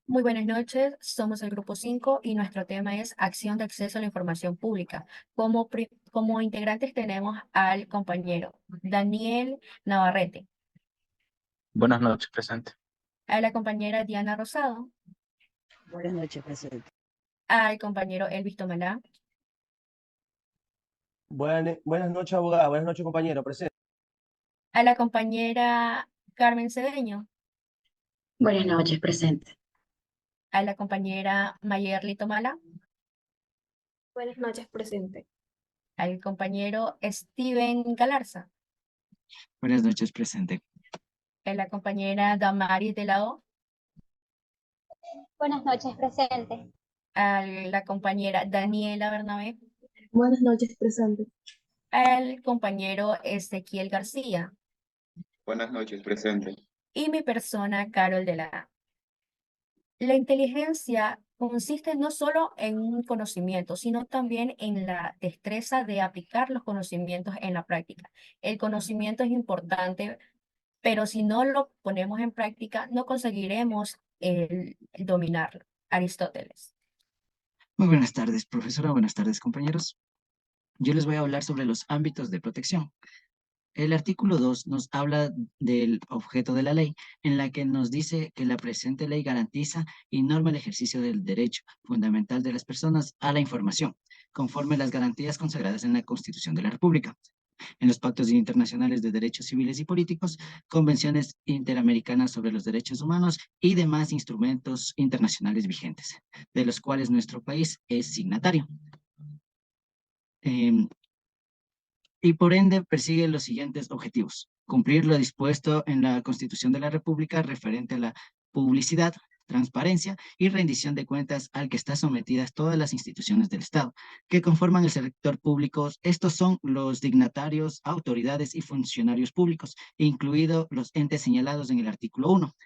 Muy buenas noches, somos el Grupo 5 y nuestro tema es acción de acceso a la información pública. Como integrantes tenemos al compañero Daniel Navarrete, Buenas noches, presente. a la compañera Diana Rosado, Buenas noches, presente. al compañero Elvis Tomalá, Buenas noches, abogada. Buenas noches, compañero. Presente. a la compañera Carmen Cedeño, Buenas noches, presente. a la compañera Mayerly Tomala, Buenas noches, presente. al compañero Steven Galarza, Buenas noches, presente. a la compañera Damaris de la O, Buenas noches, presente. a la compañera Daniela Bernabé, Buenas noches, presente. al compañero Ezequiel García Buenas noches, presente. y mi persona Carol de la A. La inteligencia consiste no solo en un conocimiento, sino también en la destreza de aplicar los conocimientos en la práctica. El conocimiento es importante, pero si no lo ponemos en práctica, no conseguiremos el dominarlo. Aristóteles. Muy buenas tardes, profesora. Buenas tardes, compañeros. Yo les voy a hablar sobre los ámbitos de protección. El artículo 2 nos habla del objeto de la ley, en la que nos dice que la presente ley garantiza y norma el ejercicio del derecho fundamental de las personas a la información, conforme a las garantías consagradas en la Constitución de la República, en los pactos internacionales de derechos civiles y políticos, convenciones interamericanas sobre los derechos humanos y demás instrumentos internacionales vigentes, de los cuales nuestro país es signatario. Y por ende persigue los siguientes objetivos: cumplir lo dispuesto en la Constitución de la República referente a la publicidad, transparencia y rendición de cuentas al que están sometidas todas las instituciones del Estado que conforman el sector público. Estos son los dignatarios, autoridades y funcionarios públicos, incluidos los entes señalados en el artículo 1.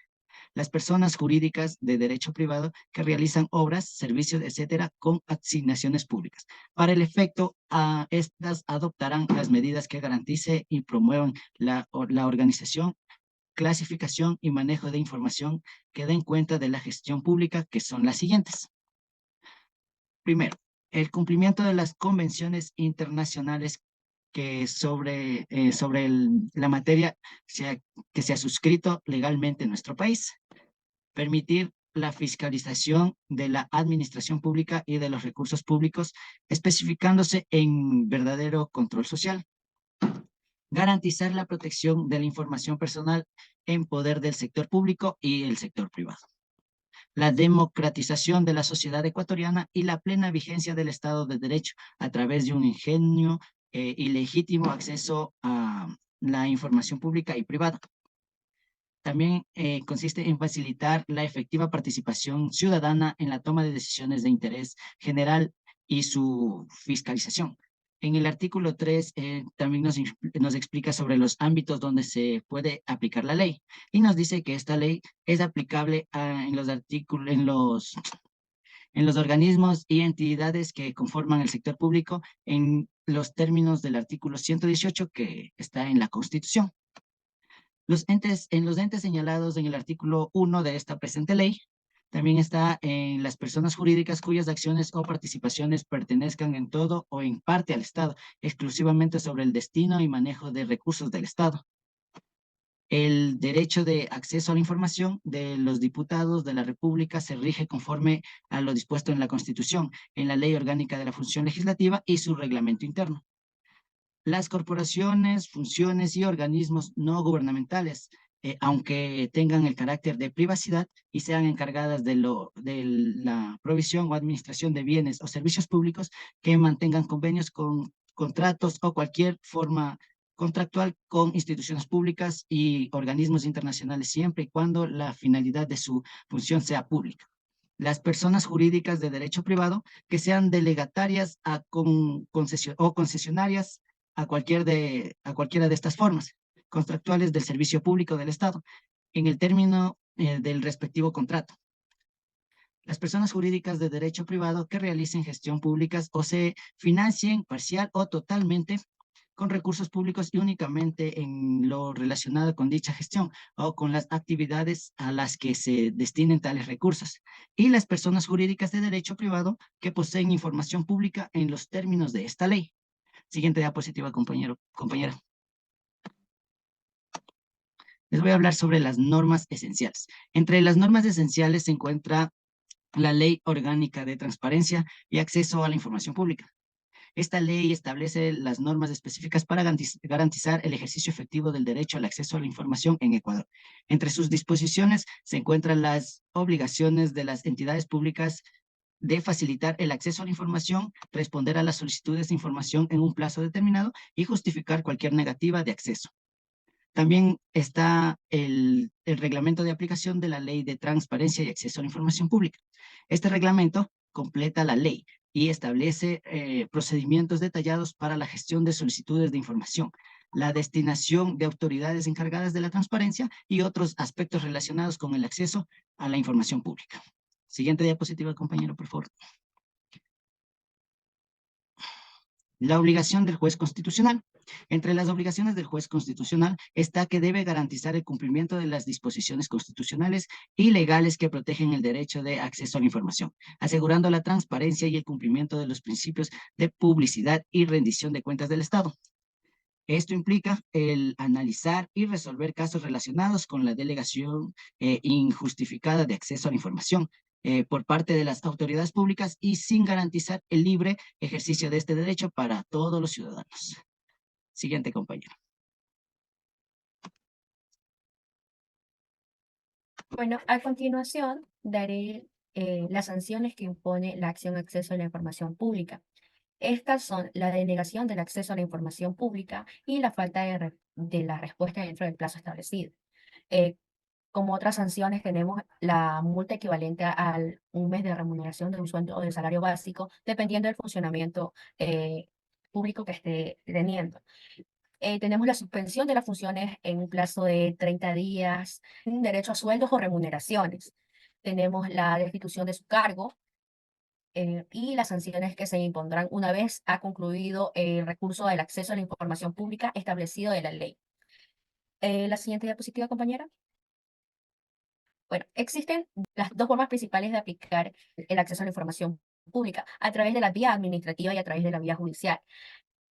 Las personas jurídicas de derecho privado que realizan obras, servicios, etcétera, con asignaciones públicas. Para el efecto, estas adoptarán las medidas que garantice y promuevan la organización, clasificación y manejo de información que den cuenta de la gestión pública, que son las siguientes. Primero, el cumplimiento de las convenciones internacionales que sobre la materia que se ha suscrito legalmente en nuestro país. Permitir la fiscalización de la administración pública y de los recursos públicos, especificándose en verdadero control social. Garantizar la protección de la información personal en poder del sector público y el sector privado. La democratización de la sociedad ecuatoriana y la plena vigencia del Estado de Derecho a través de un ingenio y legítimo acceso a la información pública y privada. También consiste en facilitar la efectiva participación ciudadana en la toma de decisiones de interés general y su fiscalización. En el artículo 3 también nos explica sobre los ámbitos donde se puede aplicar la ley y nos dice que esta ley es aplicable en los organismos y entidades que conforman el sector público en los términos del artículo 118 que está en la Constitución. En los entes señalados en el artículo 1 de esta presente ley, también está en las personas jurídicas cuyas acciones o participaciones pertenezcan en todo o en parte al Estado, exclusivamente sobre el destino y manejo de recursos del Estado. El derecho de acceso a la información de los diputados de la República se rige conforme a lo dispuesto en la Constitución, en la Ley Orgánica de la Función Legislativa y su reglamento interno. Las corporaciones, funciones y organismos no gubernamentales, aunque tengan el carácter de privacidad y sean encargadas de la provisión o administración de bienes o servicios públicos, que mantengan convenios con contratos o cualquier forma contractual con instituciones públicas y organismos internacionales, siempre y cuando la finalidad de su función sea pública. Las personas jurídicas de derecho privado que sean delegatarias o concesionarias a cualquiera de estas formas contractuales del servicio público del Estado, en el término del respectivo contrato. Las personas jurídicas de derecho privado que realicen gestión públicas o se financien parcial o totalmente con recursos públicos y únicamente en lo relacionado con dicha gestión o con las actividades a las que se destinen tales recursos, y las personas jurídicas de derecho privado que poseen información pública en los términos de esta ley. Siguiente diapositiva, compañera. Les voy a hablar sobre las normas esenciales. Entre las normas esenciales se encuentra la Ley Orgánica de Transparencia y Acceso a la Información Pública. Esta ley establece las normas específicas para garantizar el ejercicio efectivo del derecho al acceso a la información en Ecuador. Entre sus disposiciones se encuentran las obligaciones de las entidades públicas de facilitar el acceso a la información, responder a las solicitudes de información en un plazo determinado y justificar cualquier negativa de acceso. También está el reglamento de aplicación de la Ley de Transparencia y Acceso a la Información Pública. Este reglamento completa la ley y establece procedimientos detallados para la gestión de solicitudes de información, la destinación de autoridades encargadas de la transparencia y otros aspectos relacionados con el acceso a la información pública. Siguiente diapositiva, compañero, por favor. La obligación del juez constitucional. Entre las obligaciones del juez constitucional está que debe garantizar el cumplimiento de las disposiciones constitucionales y legales que protegen el derecho de acceso a la información, asegurando la transparencia y el cumplimiento de los principios de publicidad y rendición de cuentas del Estado. Esto implica el analizar y resolver casos relacionados con la delegación injustificada de acceso a la información por parte de las autoridades públicas y sin garantizar el libre ejercicio de este derecho para todos los ciudadanos. Siguiente, compañero. Bueno, a continuación daré las sanciones que impone la acción de acceso a la información pública. Estas son la denegación del acceso a la información pública y la falta de la respuesta dentro del plazo establecido. Como otras sanciones tenemos la multa equivalente a un mes de remuneración de un sueldo o del salario básico, dependiendo del funcionamiento público que esté teniendo. Tenemos la suspensión de las funciones en un plazo de 30 días, un derecho a sueldos o remuneraciones. Tenemos la destitución de su cargo y las sanciones que se impondrán una vez ha concluido el recurso del acceso a la información pública establecido de la ley. La siguiente diapositiva, compañera. Bueno, existen las dos formas principales de aplicar el acceso a la información pública, a través de la vía administrativa y a través de la vía judicial.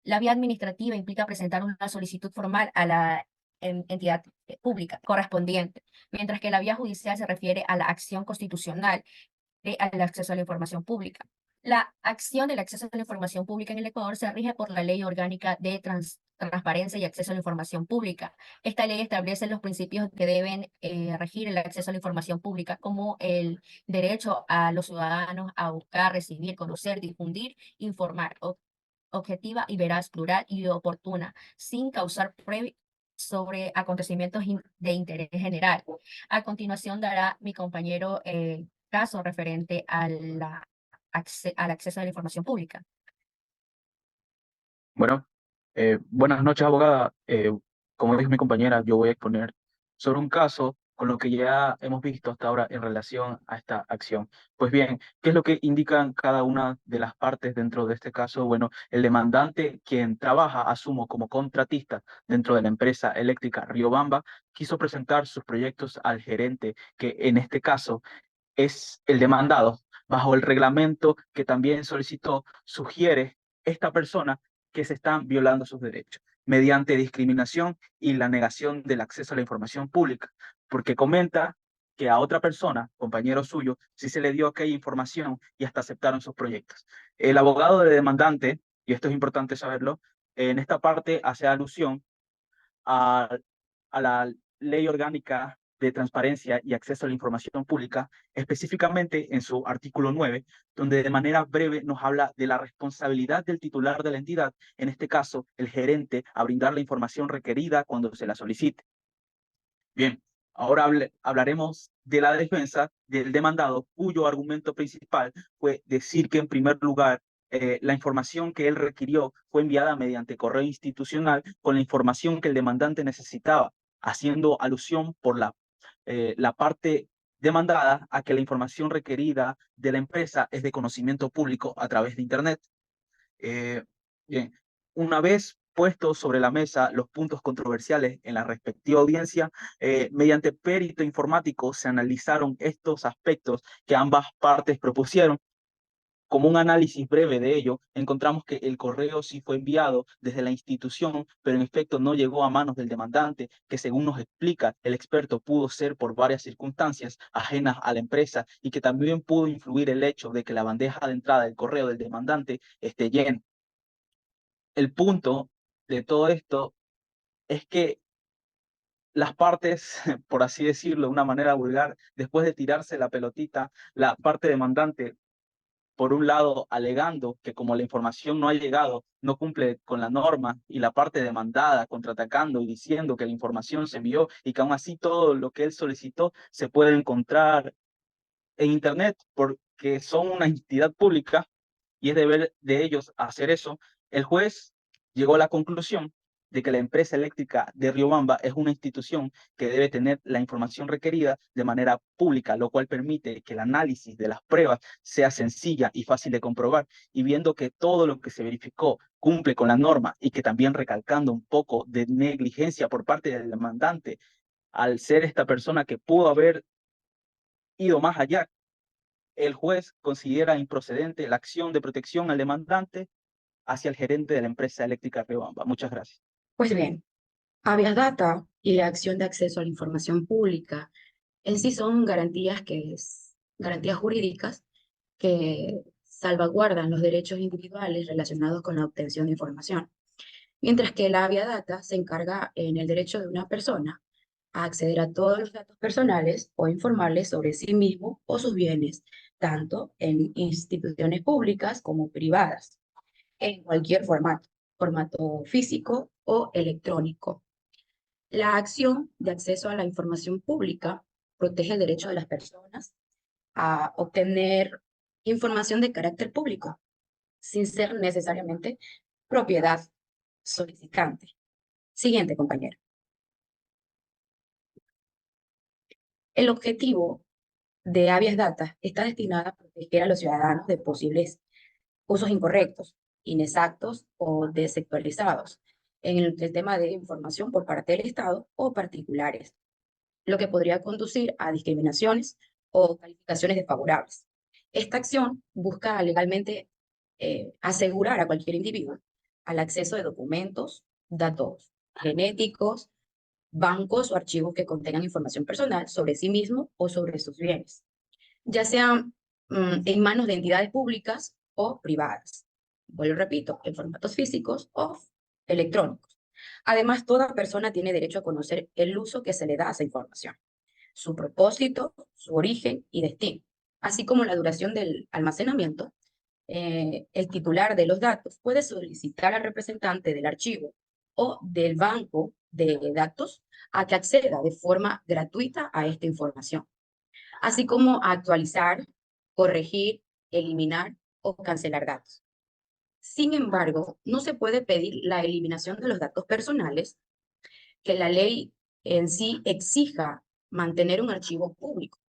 La vía administrativa implica presentar una solicitud formal a la entidad pública correspondiente, mientras que la vía judicial se refiere a la acción constitucional al acceso a la información pública. La acción del acceso a la información pública en el Ecuador se rige por la Ley Orgánica de Transparencia y Acceso a la Información Pública. Esta ley establece los principios que deben regir el acceso a la información pública, como el derecho a los ciudadanos a buscar, recibir, conocer, difundir, informar, objetiva y veraz, plural y oportuna, sin causar previo sobre acontecimientos de interés general. A continuación dará mi compañero caso referente al acceso a la información pública. Bueno, buenas noches, abogada. Como dijo mi compañera, yo voy a exponer sobre un caso con lo que ya hemos visto hasta ahora en relación a esta acción. Pues bien, ¿qué es lo que indican cada una de las partes dentro de este caso? Bueno, el demandante, quien trabaja, asumo, como contratista dentro de la empresa eléctrica Riobamba, quiso presentar sus proyectos al gerente, que en este caso es el demandado. Bajo el reglamento que también solicitó, sugiere esta persona que se están violando sus derechos mediante discriminación y la negación del acceso a la información pública, porque comenta que a otra persona, compañero suyo, sí se le dio aquella información y hasta aceptaron sus proyectos. El abogado del demandante, y esto es importante saberlo, en esta parte hace alusión a la Ley Orgánica de Transparencia y Acceso a la Información Pública, específicamente en su artículo 9, donde de manera breve nos habla de la responsabilidad del titular de la entidad, en este caso el gerente, a brindar la información requerida cuando se la solicite. Bien, ahora hablaremos de la defensa del demandado, cuyo argumento principal fue decir que en primer lugar la información que él requirió fue enviada mediante correo institucional con la información que el demandante necesitaba, haciendo alusión por la parte demandada a que la información requerida de la empresa es de conocimiento público a través de Internet. Bien, una vez puesto sobre la mesa los puntos controversiales en la respectiva audiencia. Mediante perito informático se analizaron estos aspectos que ambas partes propusieron. Como un análisis breve de ello, encontramos que el correo sí fue enviado desde la institución, pero en efecto no llegó a manos del demandante, que según nos explica el experto pudo ser por varias circunstancias ajenas a la empresa y que también pudo influir el hecho de que la bandeja de entrada del correo del demandante esté llena. El punto de todo esto es que las partes, por así decirlo de una manera vulgar, después de tirarse la pelotita, la parte demandante por un lado, alegando que como la información no ha llegado, no cumple con la norma, y la parte demandada contraatacando y diciendo que la información se envió y que aún así todo lo que él solicitó se puede encontrar en Internet porque son una entidad pública y es deber de ellos hacer eso. El juez llegó a la conclusión de que la empresa eléctrica de Riobamba es una institución que debe tener la información requerida de manera pública, lo cual permite que el análisis de las pruebas sea sencilla y fácil de comprobar. Y viendo que todo lo que se verificó cumple con la norma y que también recalcando un poco de negligencia por parte del demandante, al ser esta persona que pudo haber ido más allá, el juez considera improcedente la acción de protección al demandante hacia el gerente de la empresa eléctrica Riobamba. Muchas gracias. Pues bien, habeas data y la acción de acceso a la información pública en sí son garantías jurídicas que salvaguardan los derechos individuales relacionados con la obtención de información, mientras que la habeas data se encarga en el derecho de una persona a acceder a todos los datos personales o informales sobre sí mismo o sus bienes, tanto en instituciones públicas como privadas, en cualquier formato físico o electrónico. La acción de acceso a la información pública protege el derecho de las personas a obtener información de carácter público, sin ser necesariamente propiedad solicitante. Siguiente, compañero. El objetivo de habeas data está destinado a proteger a los ciudadanos de posibles usos incorrectos, inexactos o desactualizados en el tema de información por parte del Estado o particulares, lo que podría conducir a discriminaciones o calificaciones desfavorables. Esta acción busca legalmente asegurar a cualquier individuo al acceso de documentos, datos genéticos, bancos o archivos que contengan información personal sobre sí mismo o sobre sus bienes, ya sean en manos de entidades públicas o privadas. Vuelvo y repito, en formatos físicos o electrónicos. Además, toda persona tiene derecho a conocer el uso que se le da a esa información, su propósito, su origen y destino, así como la duración del almacenamiento. El titular de los datos puede solicitar al representante del archivo o del banco de datos a que acceda de forma gratuita a esta información, así como a actualizar, corregir, eliminar o cancelar datos. Sin embargo, no se puede pedir la eliminación de los datos personales que la ley en sí exija mantener un archivo público.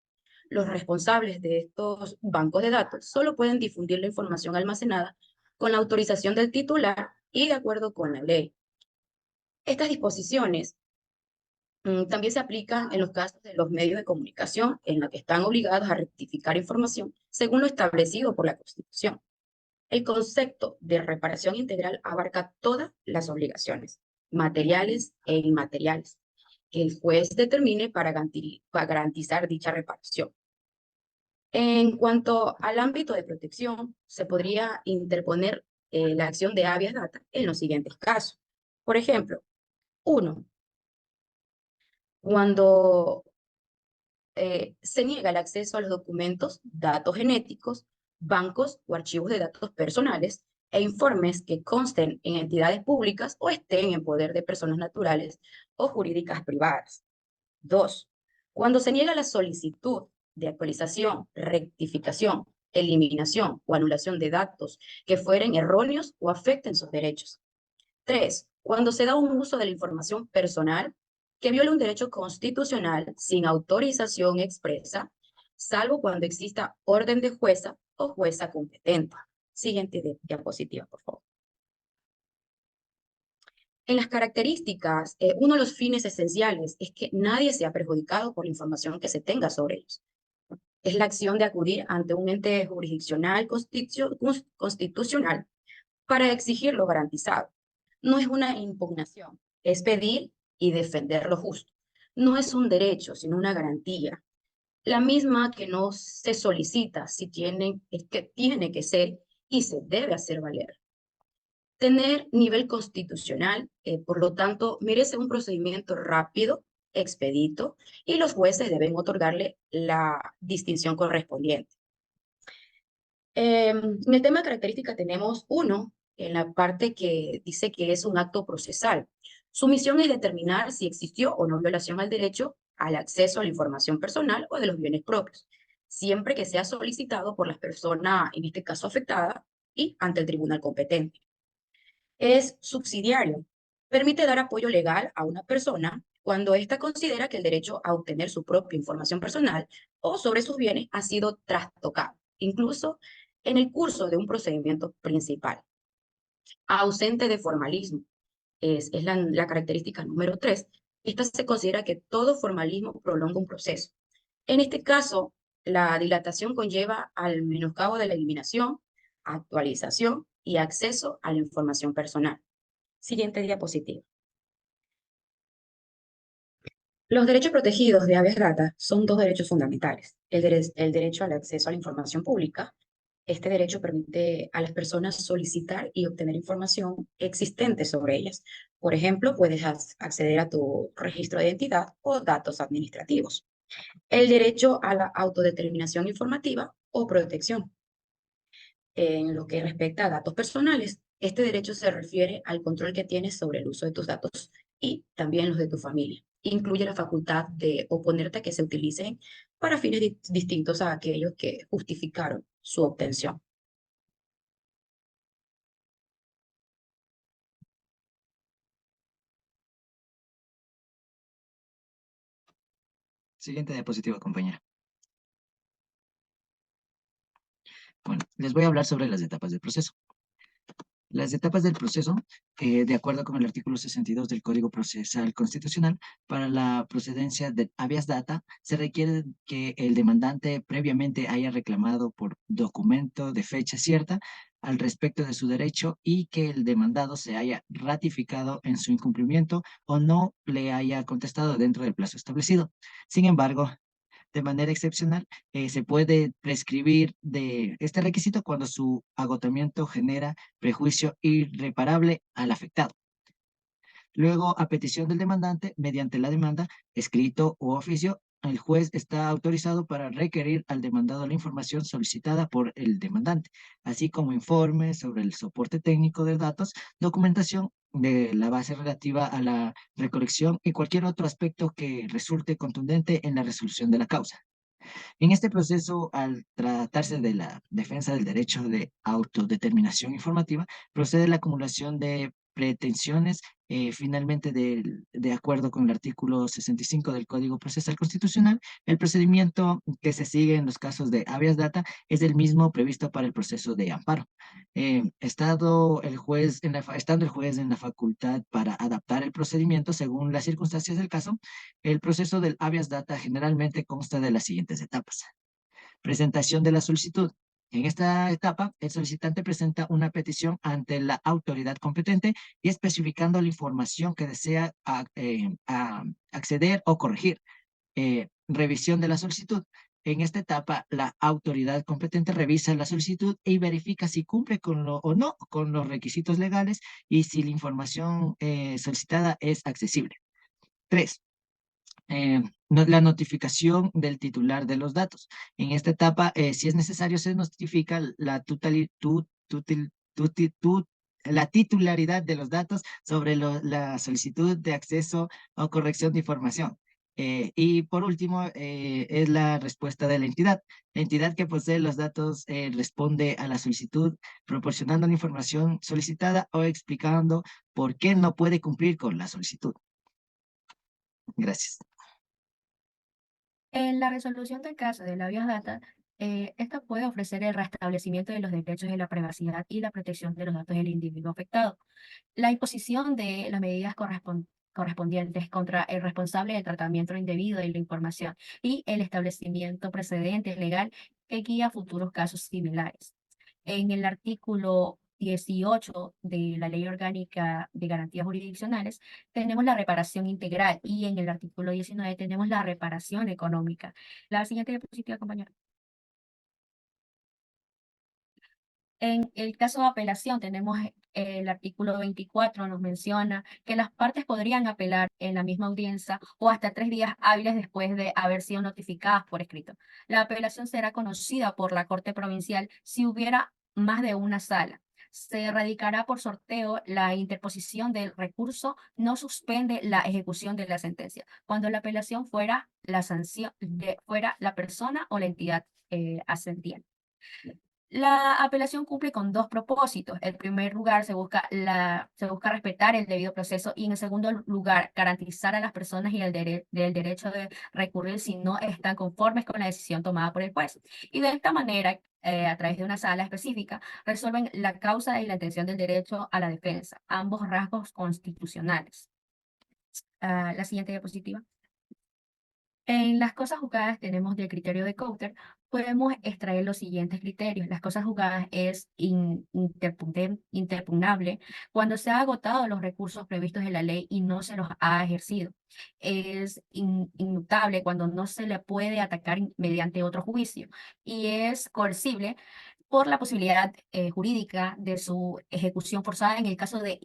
Los responsables de estos bancos de datos solo pueden difundir la información almacenada con la autorización del titular y de acuerdo con la ley. Estas disposiciones también se aplican en los casos de los medios de comunicación en los que están obligados a rectificar información según lo establecido por la Constitución. El concepto de reparación integral abarca todas las obligaciones, materiales e inmateriales, que el juez determine para garantizar dicha reparación. En cuanto al ámbito de protección, se podría interponer la acción de habeas data en los siguientes casos. Por ejemplo, 1. Cuando se niega el acceso a los documentos, datos genéticos, bancos o archivos de datos personales e informes que consten en entidades públicas o estén en poder de personas naturales o jurídicas privadas. 2. Cuando se niega la solicitud de actualización, rectificación, eliminación o anulación de datos que fueren erróneos o afecten sus derechos. 3. Cuando se da un uso de la información personal que viole un derecho constitucional sin autorización expresa, salvo cuando exista orden de jueza o jueza competente. Siguiente diapositiva, por favor. En las características, uno de los fines esenciales es que nadie sea perjudicado por la información que se tenga sobre ellos. Es la acción de acudir ante un ente jurisdiccional constitucional para exigir lo garantizado. No es una impugnación, es pedir y defender lo justo. No es un derecho, sino una garantía. La misma que no se solicita si es que tiene que ser y se debe hacer valer. Tener nivel constitucional, por lo tanto, merece un procedimiento rápido, expedito, y los jueces deben otorgarle la distinción correspondiente. En el tema de característica tenemos uno, en la parte que dice que es un acto procesal. Su misión es determinar si existió o no violación al derecho al acceso a la información personal o de los bienes propios, siempre que sea solicitado por la persona, en este caso afectada, y ante el tribunal competente. Es subsidiario. Permite dar apoyo legal a una persona cuando ésta considera que el derecho a obtener su propia información personal o sobre sus bienes ha sido trastocado, incluso en el curso de un procedimiento principal. Ausente de formalismo. Es la característica número 3. Esta se considera que todo formalismo prolonga un proceso. En este caso, la dilatación conlleva al menoscabo de la eliminación, actualización y acceso a la información personal. Siguiente diapositiva. Los derechos protegidos de habeas data son dos derechos fundamentales. El derecho al acceso a la información pública. Este derecho permite a las personas solicitar y obtener información existente sobre ellas. Por ejemplo, puedes acceder a tu registro de identidad o datos administrativos. El derecho a la autodeterminación informativa o protección. En lo que respecta a datos personales, este derecho se refiere al control que tienes sobre el uso de tus datos y también los de tu familia. Incluye la facultad de oponerte a que se utilicen para fines distintos a aquellos que justificaron su obtención. Siguiente diapositiva, compañera. Bueno, les voy a hablar sobre las etapas del proceso. Las etapas del proceso, de acuerdo con el artículo 62 del Código Procesal Constitucional, para la procedencia de habeas data, se requiere que el demandante previamente haya reclamado por documento de fecha cierta al respecto de su derecho y que el demandado se haya ratificado en su incumplimiento o no le haya contestado dentro del plazo establecido. Sin embargo, de manera excepcional, se puede prescribir de este requisito cuando su agotamiento genera prejuicio irreparable al afectado. Luego, a petición del demandante, mediante la demanda, escrito u oficio, el juez está autorizado para requerir al demandado la información solicitada por el demandante, así como informes sobre el soporte técnico de datos, documentación de la base relativa a la recolección y cualquier otro aspecto que resulte contundente en la resolución de la causa. En este proceso, al tratarse de la defensa del derecho de autodeterminación informativa, procede la acumulación de pretensiones, finalmente de acuerdo con el artículo 65 del Código Procesal Constitucional. El procedimiento que se sigue en los casos de habeas data es el mismo previsto para el proceso de amparo. Estando el juez en la facultad para adaptar el procedimiento según las circunstancias del caso, el proceso del habeas data generalmente consta de las siguientes etapas. Presentación de la solicitud. En esta etapa, el solicitante presenta una petición ante la autoridad competente y especificando la información que desea acceder o corregir. Revisión de la solicitud. En esta etapa, la autoridad competente revisa la solicitud y verifica si cumple o no con los requisitos legales y si la información solicitada es accesible. 3. La notificación del titular de los datos. En esta etapa, si es necesario, se notifica la titularidad de los datos sobre la solicitud de acceso o corrección de información. Y por último, es la respuesta de la entidad. La entidad que posee los datos responde a la solicitud proporcionando la información solicitada o explicando por qué no puede cumplir con la solicitud. Gracias. En la resolución del caso de la habeas data, Esta puede ofrecer el restablecimiento de los derechos de la privacidad y la protección de los datos del individuo afectado. La imposición de las medidas correspondientes contra el responsable del tratamiento indebido de la información y el establecimiento precedente legal que guía futuros casos similares. En el artículo 18 de la Ley Orgánica de Garantías Jurisdiccionales tenemos la reparación integral y en el artículo 19 tenemos la reparación económica. La siguiente diapositiva, compañero. En el caso de apelación tenemos el artículo 24, nos menciona que las partes podrían apelar en la misma audiencia o hasta 3 días hábiles después de haber sido notificadas por escrito. La apelación será conocida por la Corte Provincial si hubiera más de una sala. Se radicará por sorteo. La interposición del recurso no suspende la ejecución de la sentencia. Cuando la apelación fuera la sanción fuera la persona o la entidad asentiente. La apelación cumple con 2 propósitos. En primer lugar, se busca respetar el debido proceso y en el segundo lugar, garantizar a las personas y del derecho de recurrir si no están conformes con la decisión tomada por el juez. Y de esta manera, a través de una sala específica, resuelven la causa y la intención del derecho a la defensa, ambos rasgos constitucionales. La siguiente diapositiva. En las cosas juzgadas tenemos del criterio de Couter, podemos extraer los siguientes criterios. Las cosas juzgadas es interpugnable cuando se ha agotado los recursos previstos en la ley y no se los ha ejercido. Es inmutable cuando no se le puede atacar mediante otro juicio y es coercible por la posibilidad jurídica de su ejecución forzada en el caso de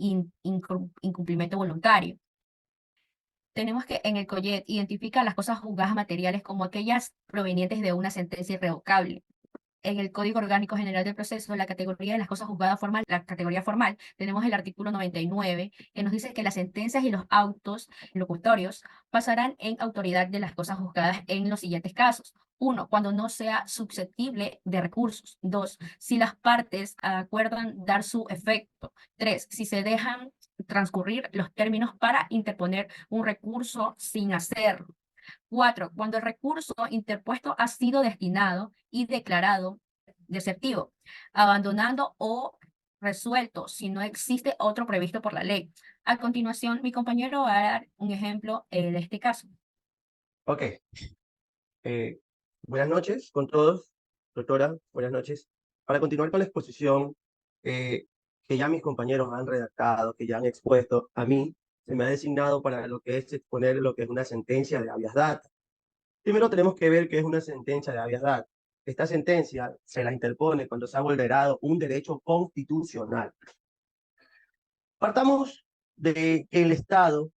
incumplimiento voluntario. Tenemos que en el COYET identifica las cosas juzgadas materiales como aquellas provenientes de una sentencia irrevocable. En el Código Orgánico General del Proceso, la categoría de las cosas juzgadas formal, la categoría formal, tenemos el artículo 99, que nos dice que las sentencias y los autos locutorios pasarán en autoridad de las cosas juzgadas en los siguientes casos. 1, cuando no sea susceptible de recursos. 2, si las partes acuerdan dar su efecto. 3, si se dejan transcurrir los términos para interponer un recurso sin hacerlo. 4, cuando el recurso interpuesto ha sido destinado y declarado desertivo, abandonando o resuelto si no existe otro previsto por la ley. A continuación, mi compañero va a dar un ejemplo de este caso. Ok. Buenas noches con todos. Doctora, buenas noches. Para continuar con la exposición que ya mis compañeros han redactado, que ya han expuesto, a mí se me ha designado para lo que es exponer lo que es una sentencia de habeas data. Primero tenemos que ver qué es una sentencia de habeas data. Esta sentencia se la interpone cuando se ha vulnerado un derecho constitucional. Partamos de que el Estado,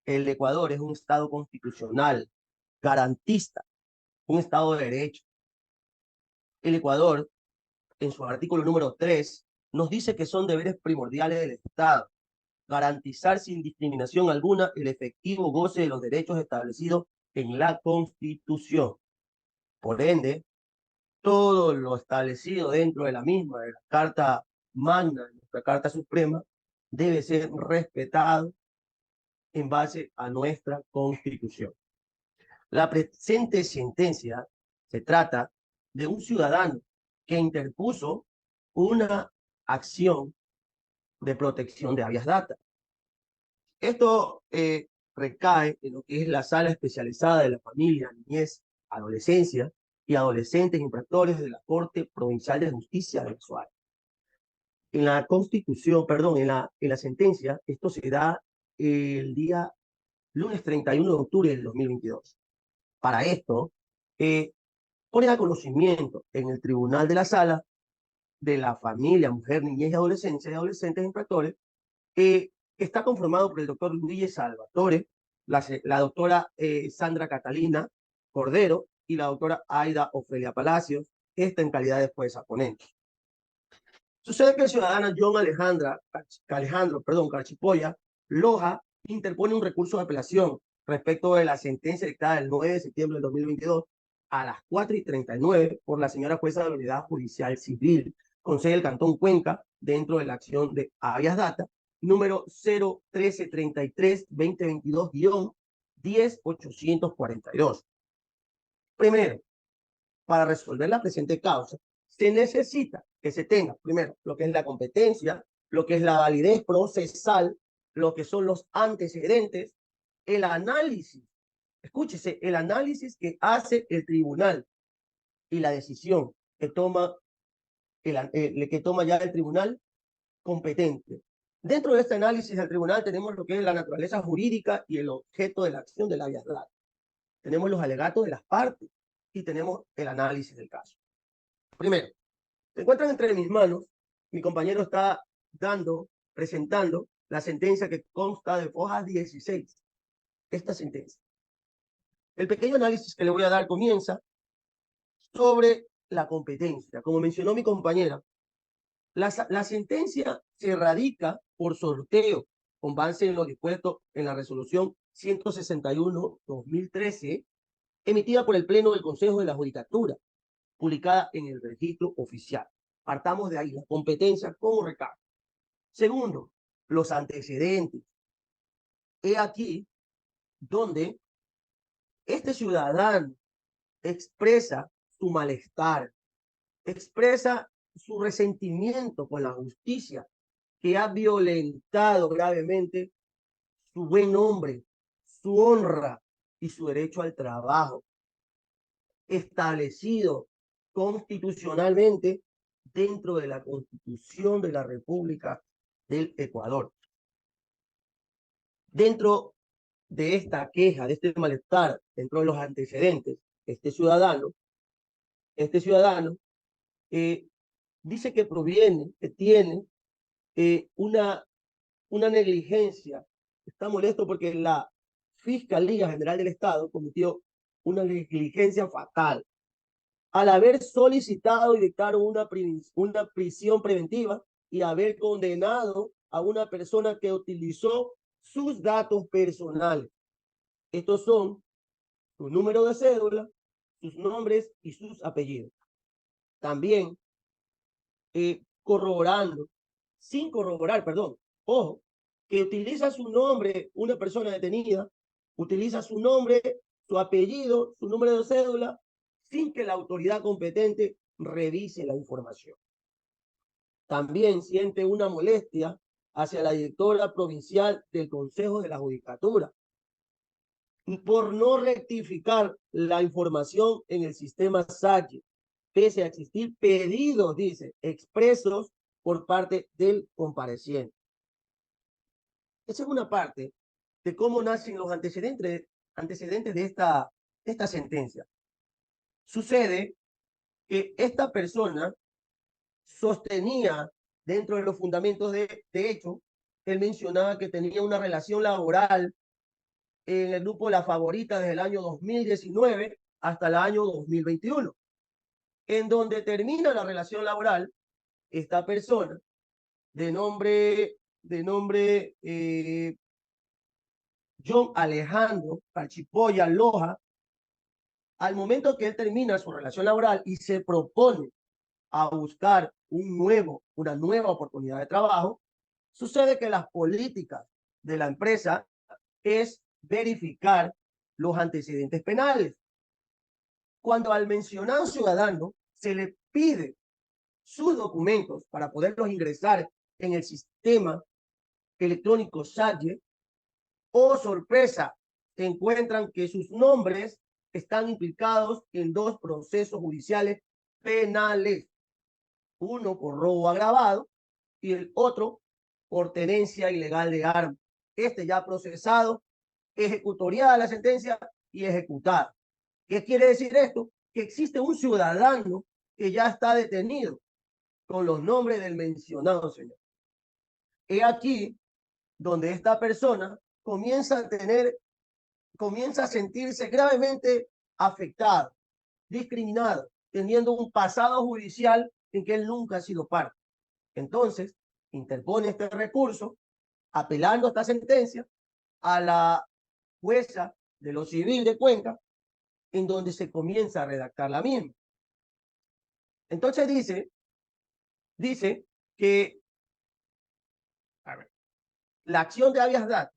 el Ecuador, es un Estado constitucional, garantista, un Estado de derecho. El Ecuador, en su artículo número 3, nos dice que son deberes primordiales del Estado garantizar sin discriminación alguna el efectivo goce de los derechos establecidos en la Constitución. Por ende, todo lo establecido dentro de la misma, de la Carta Magna, de nuestra Carta Suprema, debe ser respetado en base a nuestra Constitución. La presente sentencia se trata de un ciudadano que interpuso una acción de protección de habeas data. Esto recae en lo que es la Sala Especializada de la Familia, Niñez, Adolescencia y Adolescentes Infractores de la Corte Provincial de Justicia de Azuay. En la Constitución, perdón, en la sentencia, esto se da el día lunes 31 de octubre del 2022. Para esto, pone a conocimiento en el Tribunal de la Sala de la Familia, Mujer, Niñez y Adolescencia y Adolescentes Infractores, está conformado por el doctor Luis Salvatore, la doctora Sandra Catalina Cordero y la doctora Aida Ofelia Palacios, esta en calidad de jueza ponente. Sucede que el ciudadano John Alejandro Carchipolla Loja interpone un recurso de apelación respecto de la sentencia dictada el 9 de septiembre del 2022 a las 4:39 por la señora jueza de la Unidad Judicial Civil, con sede del Cantón Cuenca, dentro de la acción de habeas data, número 01333-2022-10842. Primero, para resolver la presente causa, se necesita que se tenga, primero, lo que es la competencia, lo que es la validez procesal, lo que son los antecedentes, el análisis, escúchese, el análisis que hace el tribunal y la decisión que toma, que toma ya el tribunal competente. Dentro de este análisis del tribunal tenemos lo que es la naturaleza jurídica y el objeto de la acción del habeas data. Tenemos los alegatos de las partes y tenemos el análisis del caso. Primero, se encuentran entre mis manos, mi compañero está presentando la sentencia que consta de hojas 16. Esta sentencia. El pequeño análisis que le voy a dar comienza sobre la competencia. Como mencionó mi compañera, la sentencia se radica por sorteo con base en lo dispuesto en la resolución 161-2013 emitida por el Pleno del Consejo de la Judicatura, publicada en el registro oficial. Partamos de ahí, la competencia como recado. Segundo, los antecedentes. He aquí donde este ciudadano expresa su malestar, expresa su resentimiento con la justicia que ha violentado gravemente su buen nombre, su honra y su derecho al trabajo, establecido constitucionalmente dentro de la Constitución de la República del Ecuador. Dentro de esta queja, de este malestar, dentro de los antecedentes, este ciudadano dice que tiene una negligencia, está molesto porque la Fiscalía General del Estado cometió una negligencia fatal al haber solicitado y dictar una prisión preventiva y haber condenado a una persona que utilizó sus datos personales. Estos son su número de cédula, sus nombres y sus apellidos. También sin corroborar, ojo, que utiliza su nombre, una persona detenida, utiliza su nombre, su apellido, su número de cédula, sin que la autoridad competente revise la información. También siente una molestia hacia la directora provincial del Consejo de la Judicatura por no rectificar la información en el sistema SAGE, pese a existir pedidos, dice, expresos por parte del compareciente. Esa es una parte de cómo nacen los antecedentes de esta sentencia. Sucede que esta persona sostenía dentro de los fundamentos de hecho, él mencionaba que tenía una relación laboral en el grupo La Favorita desde el año 2019 hasta el año 2021, en donde termina la relación laboral esta persona de nombre John Alejandro Parchipoya Loja. Al momento que él termina su relación laboral y se propone a buscar una nueva oportunidad de trabajo, sucede que las políticas de la empresa es verificar los antecedentes penales. Cuando al mencionado ciudadano se le pide sus documentos para poderlos ingresar en el sistema electrónico SAGE, oh sorpresa, se encuentran que sus nombres están implicados en dos procesos judiciales penales, uno por robo agravado y el otro por tenencia ilegal de armas. Este ya procesado, ejecutoriada la sentencia y ejecutada. ¿Qué quiere decir esto? Que existe un ciudadano que ya está detenido con los nombres del mencionado señor. He aquí donde esta persona comienza a sentirse gravemente afectado, discriminado, teniendo un pasado judicial en que él nunca ha sido parte. Entonces, interpone este recurso, apelando a esta sentencia a la jueza de lo civil de Cuenca, en donde se comienza a redactar la misma. Entonces dice que la acción de habeas data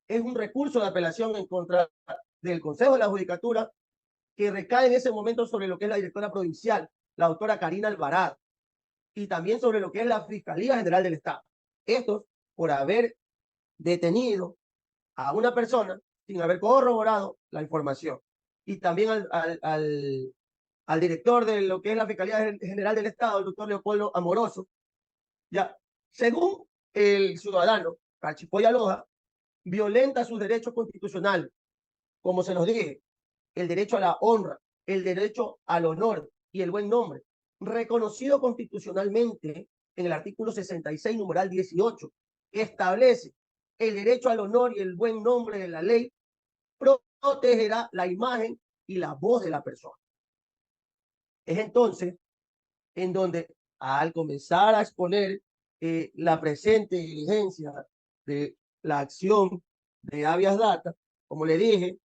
es un recurso de apelación en contra del Consejo de la Judicatura que recae en ese momento sobre lo que es la directora provincial, la doctora Karina Alvarado, y también sobre lo que es la Fiscalía General del Estado. Estos por haber detenido a una persona sin haber corroborado la información. Y también al director de lo que es la Fiscalía General del Estado, el doctor Leopoldo Amoroso, ya, según el ciudadano Cachipoya Loja, violenta sus derechos constitucionales, como se los dije, el derecho a la honra, el derecho al honor y el buen nombre, reconocido constitucionalmente en el artículo 66, numeral 18, que establece el derecho al honor y el buen nombre de la ley, protegerá la imagen y la voz de la persona. Es entonces en donde, al comenzar a exponer la presente diligencia de la acción de habeas data, como le dije,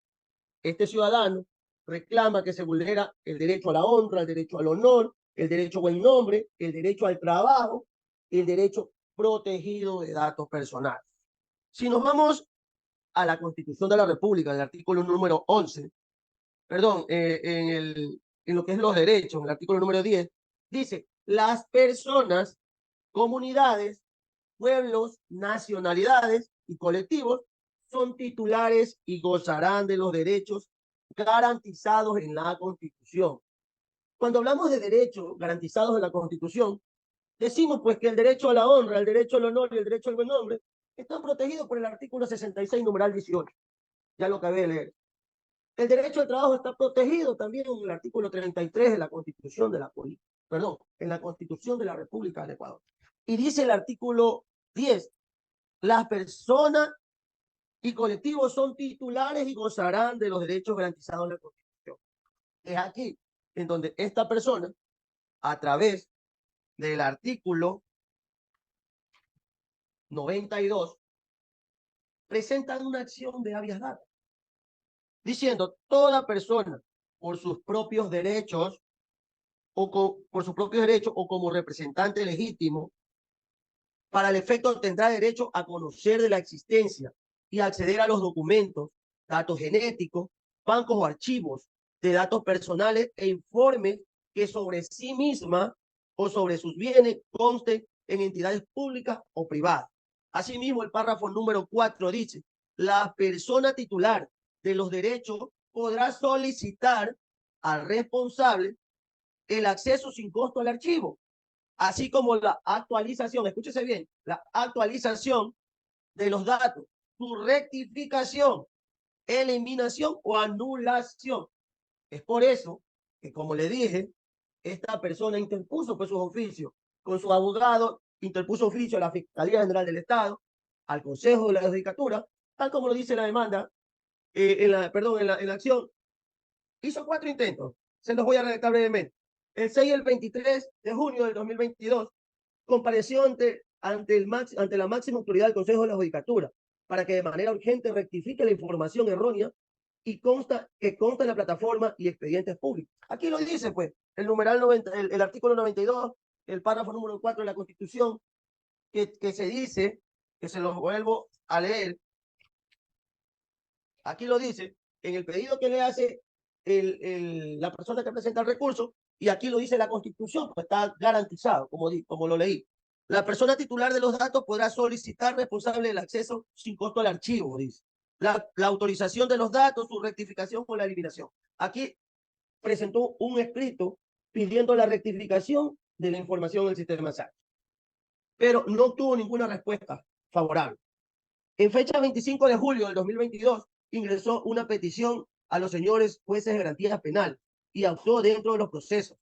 este ciudadano reclama que se vulnera el derecho a la honra, el derecho al honor, el derecho a buen nombre, el derecho al trabajo y el derecho protegido de datos personales. Si nos vamos a la Constitución de la República, el artículo número 11, perdón, en lo que es los derechos, en el artículo número 10, dice, las personas, comunidades, pueblos, nacionalidades y colectivos son titulares y gozarán de los derechos garantizados en la Constitución. Cuando hablamos de derechos garantizados en la Constitución, decimos pues que el derecho a la honra, el derecho al honor y el derecho al buen nombre están protegidos por el artículo 66, numeral 18. Ya lo acabé de leer. El derecho al trabajo está protegido también en el artículo 33 de la Constitución de la en la Constitución de la República del Ecuador. Y dice el artículo 10, las personas y colectivos son titulares y gozarán de los derechos garantizados en la Constitución. Es aquí en donde esta persona, a través del artículo 92, presentan una acción de habeas data, diciendo toda persona por sus propios derechos o como representante legítimo, para el efecto tendrá derecho a conocer de la existencia y acceder a los documentos, datos genéticos, bancos o archivos de datos personales e informes que sobre sí misma o sobre sus bienes consten en entidades públicas o privadas. Asimismo, el párrafo número 4 dice, la persona titular de los derechos podrá solicitar al responsable el acceso sin costo al archivo, así como la actualización, escúchese bien, la actualización de los datos, su rectificación, eliminación o anulación. Es por eso que, como le dije, esta persona interpuso pues sus oficios con su abogado, interpuso oficio a la Fiscalía General del Estado, al Consejo de la Judicatura, tal como lo dice la demanda, en la acción. Hizo 4 intentos, se los voy a redactar brevemente. El 6 y el 23 de junio del 2022, compareció ante la máxima autoridad del Consejo de la Judicatura para que de manera urgente rectifique la información errónea y que consta en la plataforma y expedientes públicos. Aquí lo dice, pues, el numeral 90, el artículo 92, el párrafo número 4 de la Constitución, que se dice, que se los vuelvo a leer. Aquí lo dice, en el pedido que le hace la persona que presenta el recurso, y aquí lo dice la Constitución, pues está garantizado, como lo leí. La persona titular de los datos podrá solicitar responsable del acceso sin costo al archivo, dice. La autorización de los datos, su rectificación o la eliminación. Aquí presentó un escrito pidiendo la rectificación de la información del sistema SAT, pero no obtuvo ninguna respuesta favorable. En fecha 25 de julio del 2022, ingresó una petición a los señores jueces de garantía penal y actuó dentro de los procesos.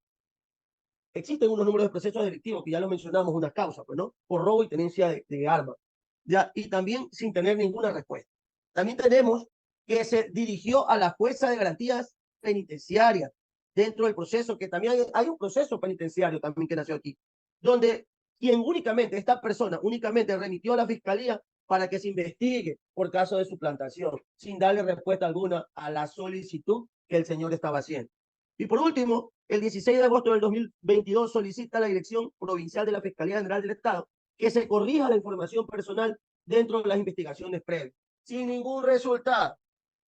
Existen unos números de procesos delictivos que ya lo mencionamos, una causa, pues, ¿no? Por robo y tenencia de armas. Ya, y también sin tener ninguna respuesta. También tenemos que se dirigió a la jueza de garantías penitenciarias dentro del proceso, que también hay un proceso penitenciario también que nació aquí, donde esta persona únicamente remitió a la fiscalía para que se investigue por caso de suplantación, sin darle respuesta alguna a la solicitud que el señor estaba haciendo. Y por último, el 16 de agosto del 2022 solicita a la Dirección Provincial de la Fiscalía General del Estado que se corrija la información personal dentro de las investigaciones previas, sin ningún resultado.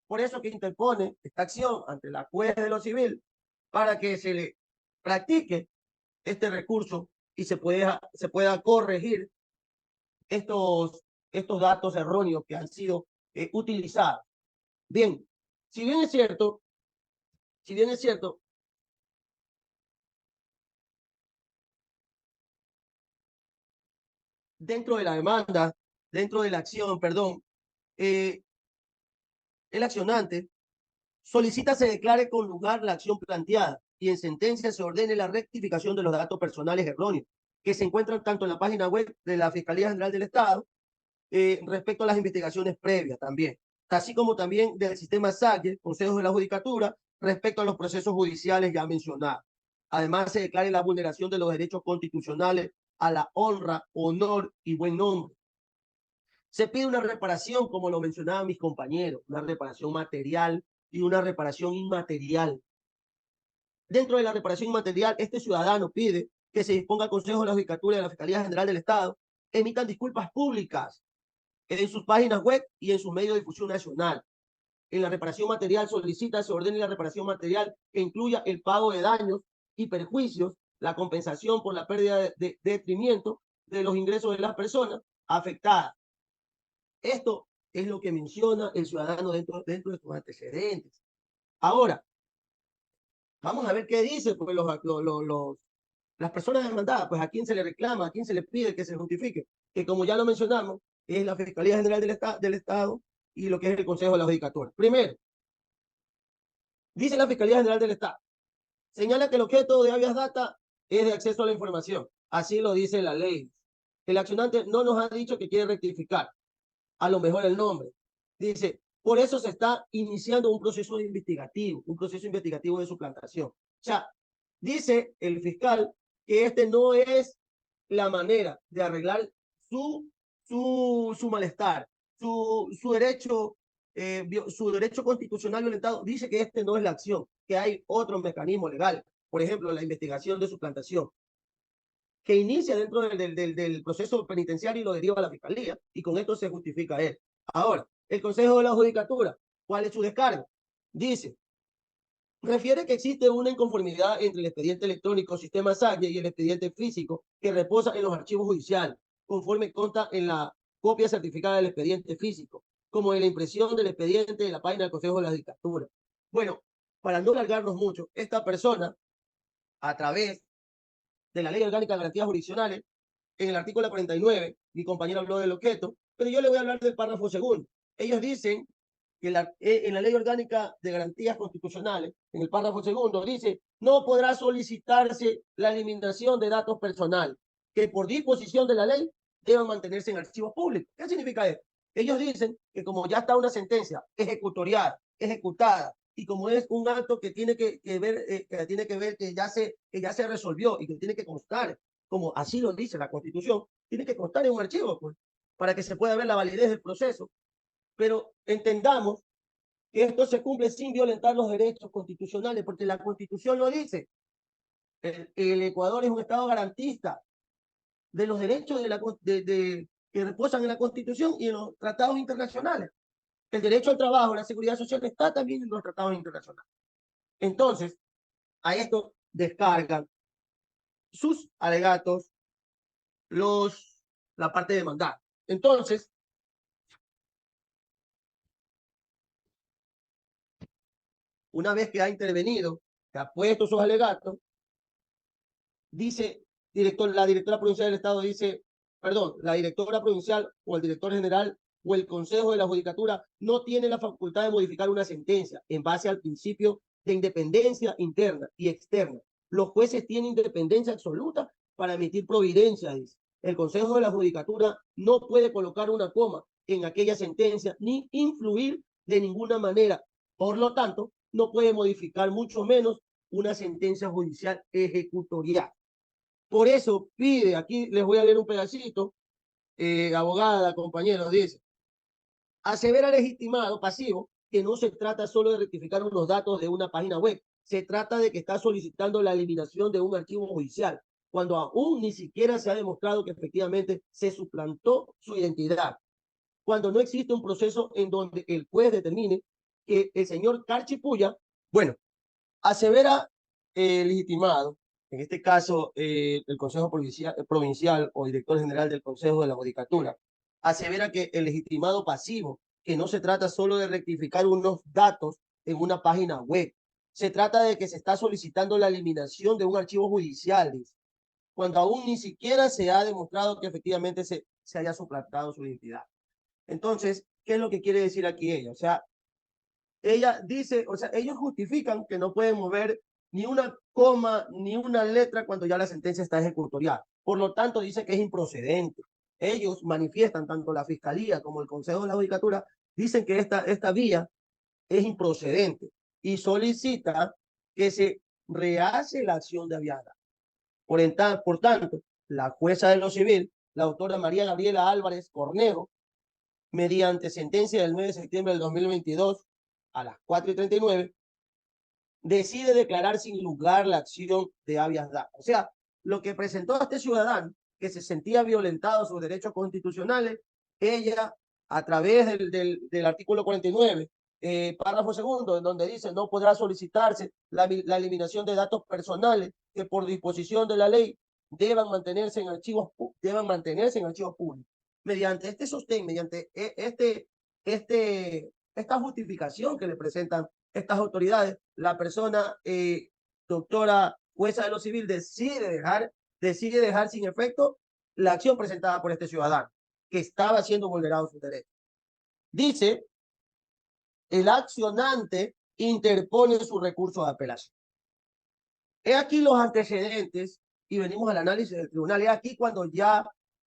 Por eso que interpone esta acción ante la juez de lo civil para que se le practique este recurso y se pueda corregir estos datos erróneos que han sido utilizados. Bien, si bien es cierto, dentro de la demanda, dentro de la acción, perdón, el accionante solicita se declare con lugar la acción planteada y en sentencia se ordene la rectificación de los datos personales erróneos que se encuentran tanto en la página web de la Fiscalía General del Estado respecto a las investigaciones previas también, así como también del sistema SAGE, Consejos de la Judicatura, respecto a los procesos judiciales ya mencionados. Además, se declare la vulneración de los derechos constitucionales a la honra, honor y buen nombre. Se pide una reparación, como lo mencionaban mis compañeros, una reparación material y una reparación inmaterial. Dentro de la reparación inmaterial, este ciudadano pide que se disponga al Consejo de la Judicatura y de la Fiscalía General del Estado emitan disculpas públicas en sus páginas web y en sus medios de difusión nacional. En la reparación material se ordene la reparación material que incluya el pago de daños y perjuicios, la compensación por la pérdida de detrimento de los ingresos de las personas afectadas. Esto es lo que menciona el ciudadano dentro de sus antecedentes. Ahora, vamos a ver qué dice pues, las personas demandadas. Pues a quién se le reclama, a quién se le pide que se justifique. Que como ya lo mencionamos, es la Fiscalía General del Estado y lo que es el Consejo de la Judicatura. Primero, dice la Fiscalía General del Estado, señala que el objeto de habeas data es de acceso a la información. Así lo dice la ley. El accionante no nos ha dicho que quiere rectificar. A lo mejor el nombre. Dice, por eso se está iniciando un proceso investigativo de suplantación. O sea, dice el fiscal que este no es la manera de arreglar su malestar, su derecho constitucional violentado. Dice que este no es la acción, que hay otro mecanismo legal. Por ejemplo, la investigación de suplantación, que inicia dentro del proceso penitenciario y lo deriva a la fiscalía, y con esto se justifica él. Ahora, el Consejo de la Judicatura, ¿cuál es su descargo? Dice, refiere que existe una inconformidad entre el expediente electrónico sistema SAGE y el expediente físico que reposa en los archivos judiciales, conforme consta en la copia certificada del expediente físico, como en la impresión del expediente de la página del Consejo de la Judicatura. Bueno, para no alargarnos mucho, esta persona, a través de la Ley Orgánica de Garantías Jurisdiccionales, en el artículo 49, mi compañero habló del objeto, pero yo le voy a hablar del párrafo segundo. Ellos dicen que en la Ley Orgánica de Garantías Constitucionales, en el párrafo segundo, dice, no podrá solicitarse la eliminación de datos personales, que por disposición de la ley deben mantenerse en archivos públicos. ¿Qué significa esto? Ellos dicen que como ya está una sentencia ejecutorial, ejecutada, y como es un acto que tiene que ver que ya se resolvió y que tiene que constar, como así lo dice la Constitución, tiene que constar en un archivo, pues, para que se pueda ver la validez del proceso. Pero entendamos que esto se cumple sin violentar los derechos constitucionales, porque la Constitución lo dice. El Ecuador es un Estado garantista de los derechos que reposan en la Constitución y en los tratados internacionales. El derecho al trabajo, la seguridad social está también en los tratados internacionales. Entonces, a esto descargan sus alegatos la parte demandada. Entonces, una vez que ha intervenido, que ha puesto sus alegatos, dice la directora provincial del Estado la directora provincial o el director general o el Consejo de la Judicatura no tiene la facultad de modificar una sentencia en base al principio de independencia interna y externa. Los jueces tienen independencia absoluta para emitir providencia, dice. El Consejo de la Judicatura no puede colocar una coma en aquella sentencia ni influir de ninguna manera. Por lo tanto, no puede modificar mucho menos una sentencia judicial ejecutorial. Por eso pide, aquí les voy a leer un pedacito, abogada, compañeros, dice, asevera legitimado pasivo que no se trata solo de rectificar unos datos de una página web, se trata de que está solicitando la eliminación de un archivo judicial, cuando aún ni siquiera se ha demostrado que efectivamente se suplantó su identidad, cuando no existe un proceso en donde el juez determine que el señor Carchipuya, bueno, asevera legitimado, en este caso el Consejo Provincial o director general del Consejo de la Judicatura, asevera que el legitimado pasivo, que no se trata solo de rectificar unos datos en una página web, se trata de que se está solicitando la eliminación de un archivo judicial, dice, cuando aún ni siquiera se ha demostrado que efectivamente se haya suplantado su identidad. Entonces, ¿qué es lo que quiere decir aquí ella? O sea, ella dice, o sea, ellos justifican que no pueden mover ni una coma ni una letra cuando ya la sentencia está ejecutorial. Por lo tanto, dice que es improcedente. Ellos manifiestan, tanto la Fiscalía como el Consejo de la Judicatura, dicen que esta vía es improcedente y solicita que se rehace la acción de habeas. Por tanto, la jueza de lo civil, la autora María Gabriela Álvarez Cornejo, mediante sentencia del 9 de septiembre del 2022 a las 4:39, decide declarar sin lugar la acción de habeas data. O sea, lo que presentó a este ciudadano que se sentía violentado sus derechos constitucionales, ella, a través del artículo 49, párrafo segundo, en donde dice no podrá solicitarse la eliminación de datos personales que por disposición de la ley deban mantenerse en archivos públicos. Mediante este sostén, mediante esta justificación que le presentan estas autoridades, la persona doctora jueza de lo civil decide dejar sin efecto la acción presentada por este ciudadano que estaba siendo vulnerado sus derechos. Dice, el accionante interpone su recurso de apelación. He aquí los antecedentes y venimos al análisis del tribunal. He aquí cuando ya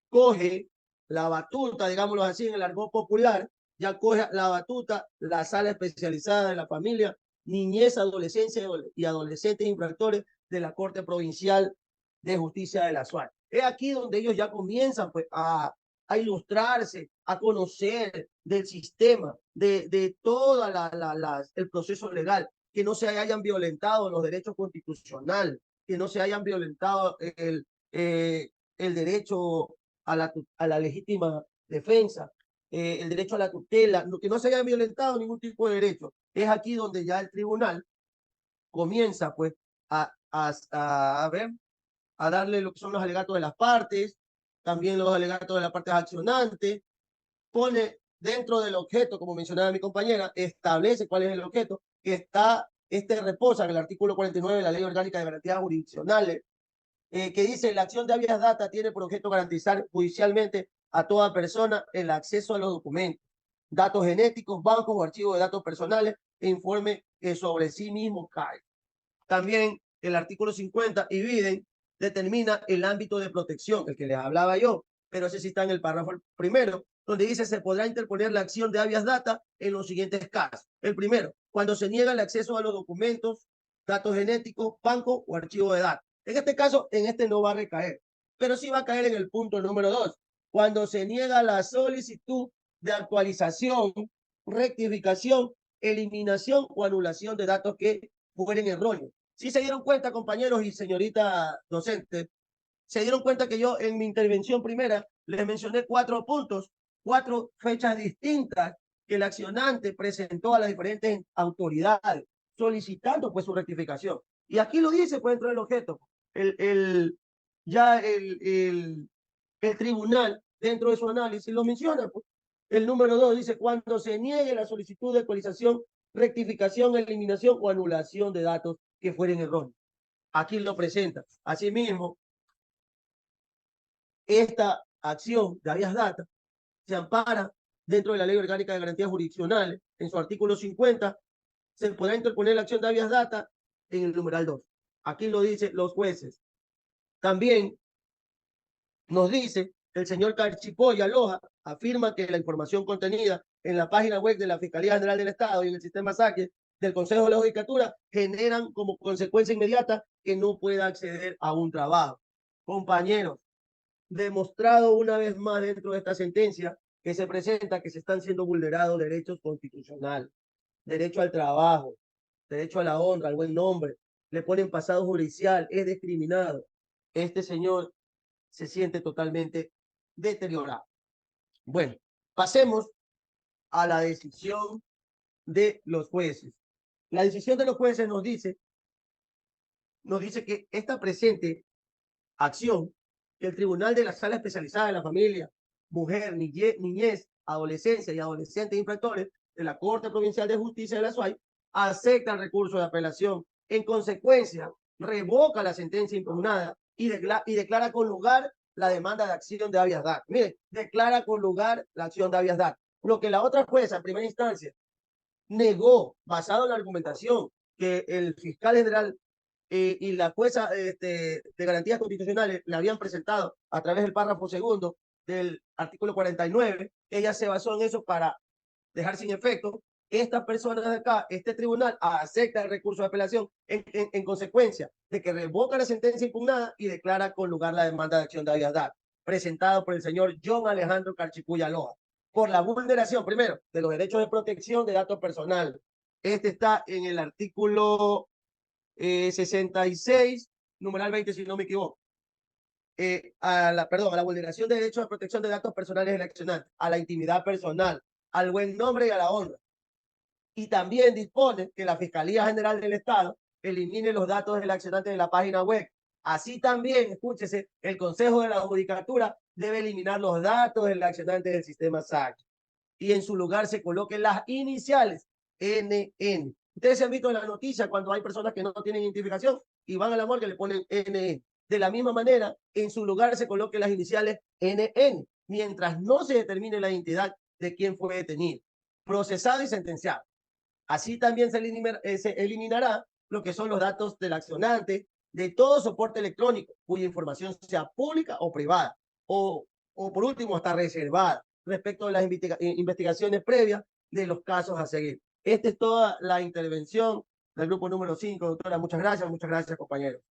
coge la batuta, digámoslo así en el argot popular, ya coge la batuta la sala especializada de la familia, niñez, adolescencia y adolescentes infractores de la Corte Provincial de Justicia de la SUAT. Es aquí donde ellos ya comienzan pues, a ilustrarse, a conocer del sistema, de todo el proceso legal, que no se hayan violentado los derechos constitucionales, que no se hayan violentado el derecho a la legítima defensa, el derecho a la tutela, que no se haya violentado ningún tipo de derecho. Es aquí donde ya el tribunal comienza pues a ver, a darle lo que son los alegatos de las partes, también los alegatos de las partes accionantes, pone dentro del objeto, como mencionaba mi compañera, establece cuál es el objeto, que reposa en el artículo 49 de la Ley Orgánica de Garantías Jurisdiccionales, que dice, la acción de habeas data tiene por objeto garantizar judicialmente a toda persona el acceso a los documentos, datos genéticos, bancos o archivos de datos personales e informe que sobre sí mismo cae. También el artículo 50 y Biden determina el ámbito de protección, el que les hablaba yo, pero ese sí está en el párrafo primero, donde dice se podrá interponer la acción de habeas data en los siguientes casos. El primero, cuando se niega el acceso a los documentos, datos genéticos, banco o archivo de datos. En este caso, en este no va a recaer, pero sí va a caer en el punto número 2, cuando se niega la solicitud de actualización, rectificación, eliminación o anulación de datos que fueren erróneos. Si se dieron cuenta, compañeros y señorita docente, se dieron cuenta que yo en mi intervención primera les mencioné 4 puntos, 4 fechas distintas que el accionante presentó a las diferentes autoridades, solicitando pues su rectificación. Y aquí lo dice pues dentro del objeto. El tribunal dentro de su análisis lo menciona. Pues. El número 2 dice, cuando se niegue la solicitud de actualización, rectificación, eliminación o anulación de datos que fueren erróneos. Aquí lo presenta. Asimismo, esta acción de habeas data se ampara dentro de la Ley Orgánica de Garantías Jurisdiccionales. En su artículo 50 se podrá interponer la acción de habeas data en el numeral 2. Aquí lo dicen los jueces. También nos dice el señor Carchipoya Loja, afirma que la información contenida en la página web de la Fiscalía General del Estado y en el sistema SACE del Consejo de la Judicatura generan como consecuencia inmediata que no pueda acceder a un trabajo. Compañeros, demostrado una vez más dentro de esta sentencia que se presenta que se están siendo vulnerados derechos constitucionales, derecho al trabajo, derecho a la honra, al buen nombre, le ponen pasado judicial, es discriminado. Este señor se siente totalmente deteriorado. Bueno, pasemos a la decisión de los jueces. La decisión de los jueces nos dice que esta presente acción, que el Tribunal de la Sala Especializada de la Familia, Mujer, Niñez, Adolescencia y Adolescentes Infractores de la Corte Provincial de Justicia de la SUAY acepta el recurso de apelación. En consecuencia, revoca la sentencia impugnada y declara con lugar la demanda de acción de habeas data. Mire, declara con lugar la acción de habeas data. Lo que la otra jueza en primera instancia negó, basado en la argumentación que el fiscal general y la jueza de garantías constitucionales le habían presentado a través del párrafo segundo del artículo 49, ella se basó en eso para dejar sin efecto. Estas personas de acá, este tribunal acepta el recurso de apelación en consecuencia de que revoca la sentencia impugnada y declara con lugar la demanda de acción de habeas data, presentado por el señor John Alejandro Carchicuya Loja, por la vulneración, primero, de los derechos de protección de datos personales. Este está en el artículo 66, numeral 20, si no me equivoco. A la vulneración de derechos de protección de datos personales del accionante, a la intimidad personal, al buen nombre y a la honra. Y también dispone que la Fiscalía General del Estado elimine los datos del accionante de la página web. Así también, escúchese, el Consejo de la Judicatura debe eliminar los datos del accionante del sistema SAC y en su lugar se coloquen las iniciales NN. Ustedes se han visto en la noticia cuando hay personas que no tienen identificación y van a la morgue y le ponen NN. De la misma manera, en su lugar se coloquen las iniciales NN, mientras no se determine la identidad de quien fue detenido, procesado y sentenciado. Así también se eliminará lo que son los datos del accionante de todo soporte electrónico cuya información sea pública o privada, o por último hasta reservada respecto a las investigaciones previas de los casos a seguir. Esta es toda la intervención del grupo número 5, doctora. Muchas gracias, compañeros.